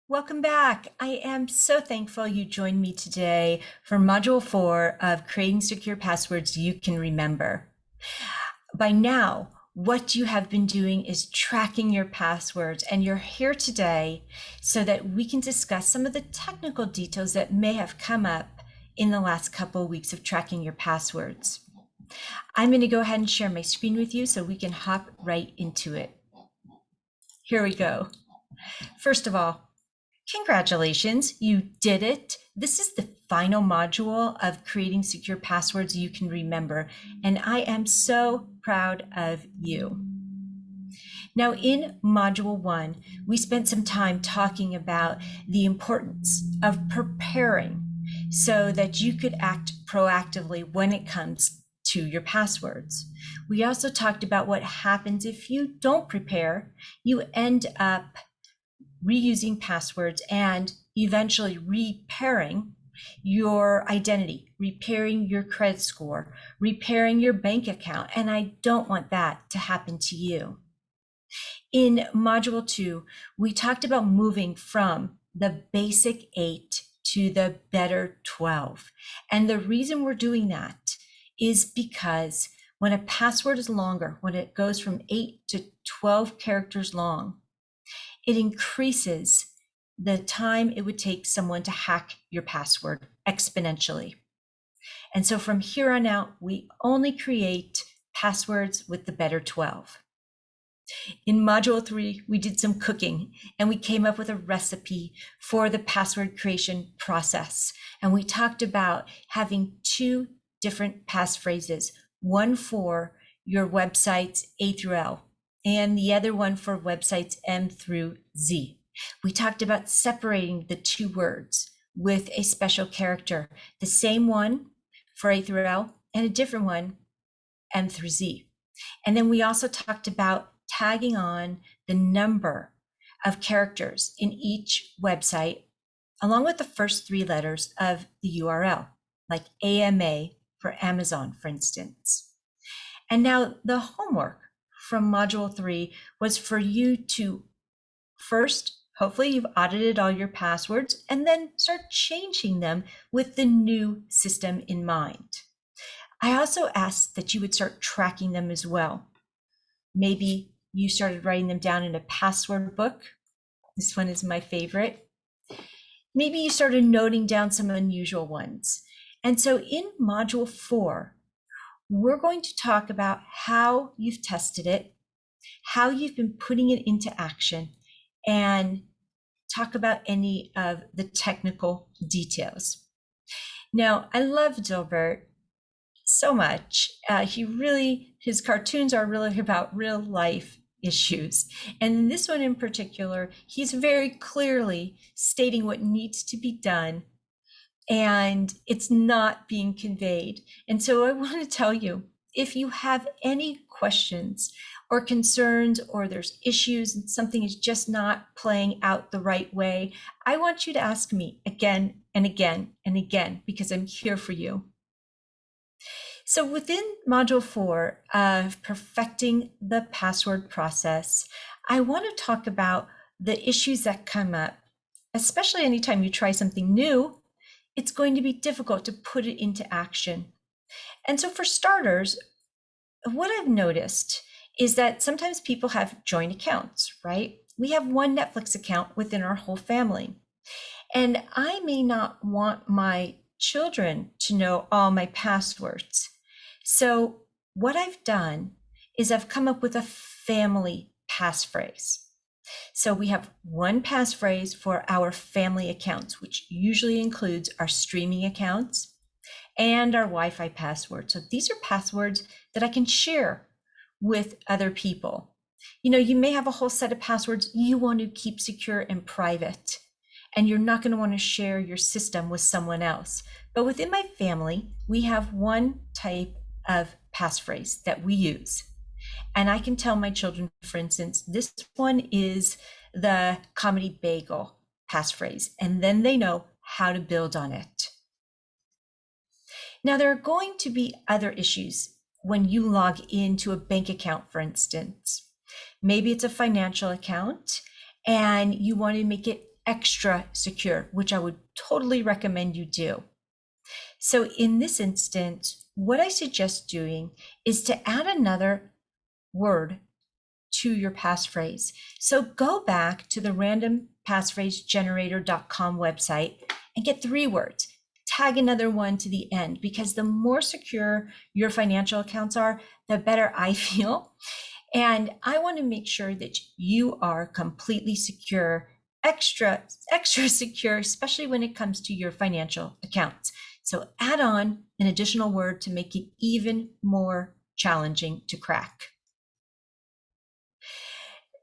Welcome back. I am so thankful you joined me today for Module 4 of Creating Secure Passwords You Can Remember. By now, what you have been doing is tracking your passwords, and you're here today so that we can discuss some of the technical details that may have come up in the last couple of weeks of tracking your passwords. I'm going to go ahead and share my screen with you so we can hop right into it. Here we go. First of all, congratulations, you did it. This is the final module of Creating Secure Passwords You Can Remember, and I am so proud of you. Now, in Module 1, we spent some time talking about the importance of preparing so that you could act proactively when it comes to your passwords. We also talked about what happens if you don't prepare. You end up reusing passwords and eventually repairing your identity, repairing your credit score, repairing your bank account. And I don't want that to happen to you. In Module 2, we talked about moving from the basic 8 to the better 12. And the reason we're doing that is because when a password is longer, when it goes from 8 to 12 characters long, it increases the time it would take someone to hack your password exponentially. And so from here on out, we only create passwords with the better 12. In Module 3, we did some cooking and we came up with a recipe for the password creation process. And we talked about having two different passphrases, one for your websites A through L, and the other one for websites M through Z. We talked about separating the two words with a special character, the same one for A through L and a different one, M through Z. And then we also talked about tagging on the number of characters in each website, along with the first three letters of the URL, like AMA for Amazon, for instance. And now the homework from Module 3 was for you to first, hopefully you've audited all your passwords, and then start changing them with the new system in mind. I also asked that you would start tracking them as well. Maybe you started writing them down in a password book. This one is my favorite. Maybe you started noting down some unusual ones. And so in Module 4, we're going to talk about how you've tested it, how you've been putting it into action, and talk about any of the technical details. Now, I love Dilbert so much. His cartoons are really about real life issues. And in this one in particular, he's very clearly stating what needs to be done, and it's not being conveyed. And so I want to tell you, if you have any questions or concerns, or there's issues and something is just not playing out the right way, I want you to ask me again and again and again, because I'm here for you. So within Module 4 of perfecting the password process, I want to talk about the issues that come up, especially anytime you try something new. It's going to be difficult to put it into action. And so for starters, what I've noticed is that sometimes people have joint accounts, right? We have one Netflix account within our whole family. And I may not want my children to know all my passwords. So what I've done is I've come up with a family passphrase. So we have one passphrase for our family accounts, which usually includes our streaming accounts and our Wi-Fi password. So these are passwords that I can share with other people. You know, you may have a whole set of passwords you want to keep secure and private, and you're not going to want to share your system with someone else. But within my family, we have one type of passphrase that we use. And I can tell my children, for instance, this one is the comedy bagel passphrase, and then they know how to build on it. Now, there are going to be other issues when you log into a bank account, for instance. Maybe it's a financial account and you want to make it extra secure, which I would totally recommend you do. So in this instance, what I suggest doing is to add another word to your passphrase. So go back to the randompassphrasegenerator.com website and get 3 words. Tag another one to the end, because the more secure your financial accounts are, the better I feel. And I want to make sure that you are completely secure, extra secure, especially when it comes to your financial accounts. So add on an additional word to make it even more challenging to crack.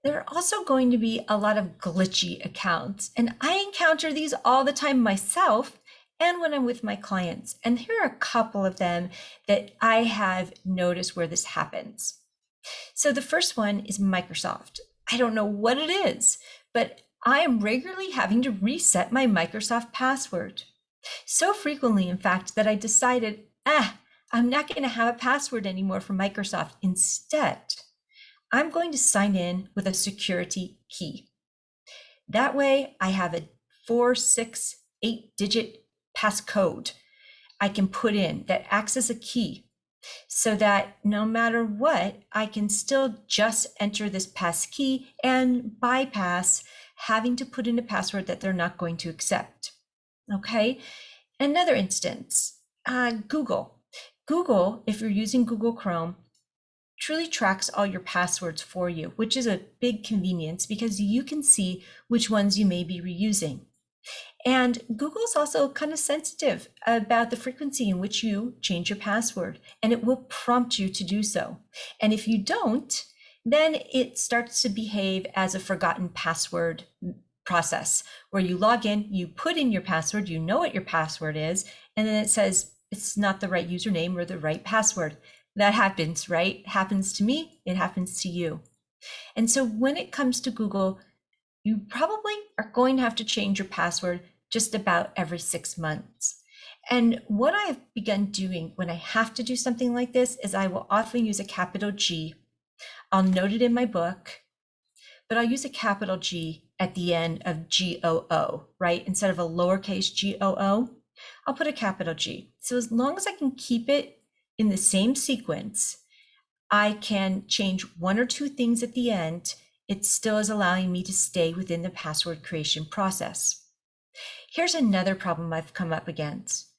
There are also going to be a lot of glitchy accounts, and I encounter these all the time myself and when I'm with my clients. And here are a couple of them that I have noticed where this happens. So the first one is Microsoft. I don't know what it is, but I am regularly having to reset my Microsoft password. So frequently, in fact, that I decided, I'm not going to have a password anymore for Microsoft. Instead, I'm going to sign in with a security key. That way I have a 4, 6, 8-digit passcode I can put in that acts as a key, so that no matter what, I can still just enter this pass key and bypass having to put in a password that they're not going to accept. Okay. Another instance, Google. Google, if you're using Google Chrome, truly tracks all your passwords for you, which is a big convenience because you can see which ones you may be reusing. And Google's also kind of sensitive about the frequency in which you change your password, and it will prompt you to do so. And if you don't, then it starts to behave as a forgotten password process where you log in, you put in your password, you know what your password is, and then it says it's not the right username or the right password. That happens, right? It happens to me, it happens to you. And so when it comes to Google, you probably are going to have to change your password just about every 6 months. And what I have begun doing when I have to do something like this is I will often use a capital G. I'll note it in my book, but I'll use a capital G at the end of GOO, right? Instead of a lowercase GOO, I'll put a capital G. So as long as I can keep it in the same sequence, I can change 1 or 2 things at the end. It still is allowing me to stay within the password creation process. Here's another problem I've come up against.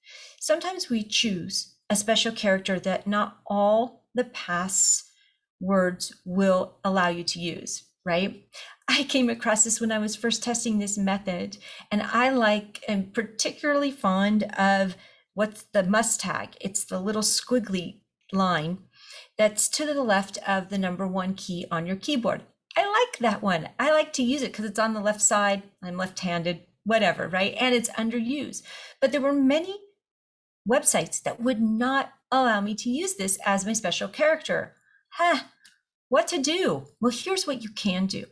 Sometimes we choose a special character that not all the passwords will allow you to use, right? I came across this when I was first testing this method, and am particularly fond of what's the must tag. It's the little squiggly line that's to the left of the number 1 key on your keyboard. I like that one. I like to use it because it's on the left side. I'm left-handed, whatever, right? And it's underused. But there were many websites that would not allow me to use this as my special character. What to do? Well, here's what you can do.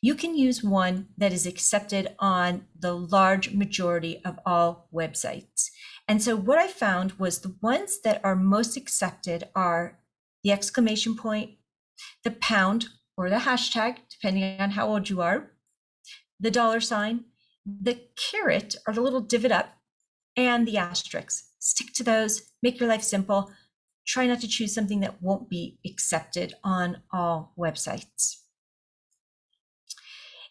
You can use one that is accepted on the large majority of all websites. And so what I found was the ones that are most accepted are the exclamation point, the pound or the hashtag, depending on how old you are, the $sign, the caret or the little divot up, and the asterisk. Stick to those, make your life simple. Try not to choose something that won't be accepted on all websites.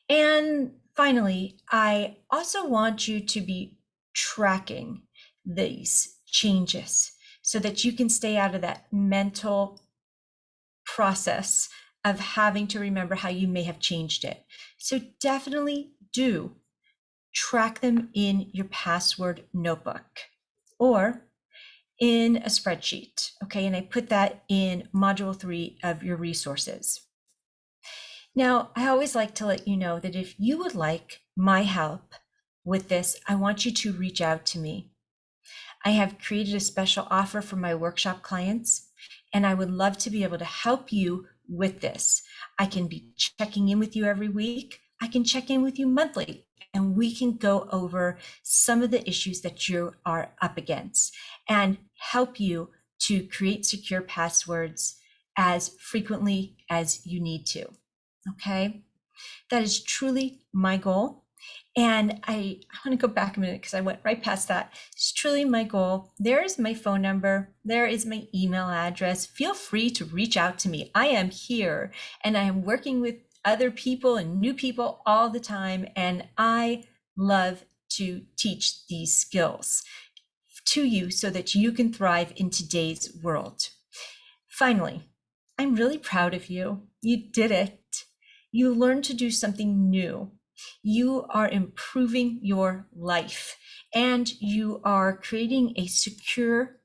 And finally, I also want you to be tracking these changes so that you can stay out of that mental process of having to remember how you may have changed it. So definitely do track them in your password notebook or in a spreadsheet. Okay, and I put that in module 3 of your resources. Now, I always like to let you know that if you would like my help with this, I want you to reach out to me. I have created a special offer for my workshop clients, and I would love to be able to help you with this. I can be checking in with you every week. I can check in with you monthly, and we can go over some of the issues that you are up against and help you to create secure passwords as frequently as you need to. Okay, that is truly my goal. And I want to go back a minute because I went right past that. It's truly my goal. There is my phone number. There is my email address. Feel free to reach out to me. I am here and I am working with other people and new people all the time. And I love to teach these skills to you so that you can thrive in today's world. Finally, I'm really proud of you. You did it. You learned to do something new. You are improving your life and you are creating a secure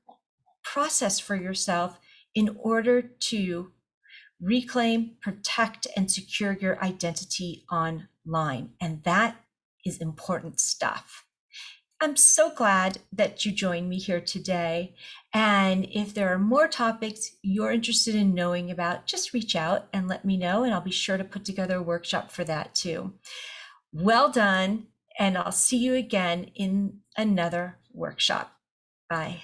process for yourself in order to reclaim, protect, and secure your identity online. And that is important stuff. I'm so glad that you joined me here today. And if there are more topics you're interested in knowing about, just reach out and let me know, and I'll be sure to put together a workshop for that too. Well done, and I'll see you again in another workshop. Bye.